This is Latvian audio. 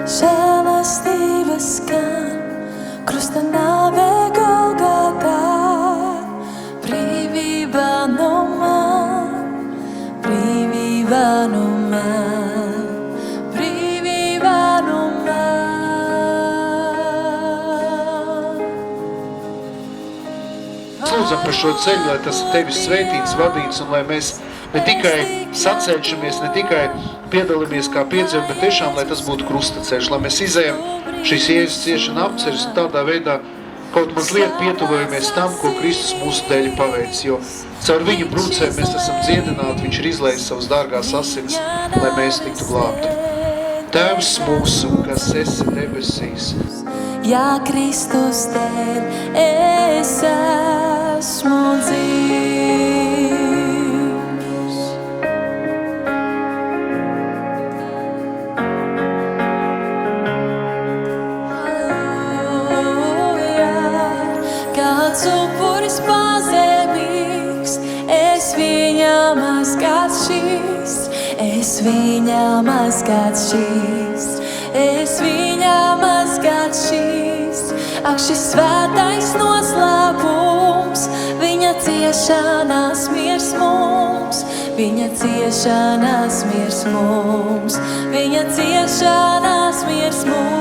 žēlastības skan, krusta nāve Golgotā, brīvība no man, brīvība no man, brīvība no man. Lūdzam par šo ceļu, lai tas tevis svētīts, vadīts, un lai mēs ne tikai sacenšamies, ne tikai piedalāmies kā piedzīvumi, bet tiešām, lai tas būtu krustaceļš, lai mēs izējam šīs Jēzus ciešana apceļus un tādā veidā kaut mazliet pietuvojamies tam, ko Kristus mūsu dēļ paveic, jo caur viņu brūcēm mēs esam dziedināti, viņš ir izlējis savas dārgās asinis, lai mēs tiktu glābti. Tēvs mūsu, kas esi debesīs. Ja Kristus dēļ es esmu dzīvs. Kāds upuris pazemīgs, es viņam mazgāt šīs, es viņam mazgāt šīs, es viņam mazgāt šīs. Ak, šis svētais noslēpums, viņa ciešanās miers mums, viņa ciešanās miers mums, viņa ciešanās miers mums.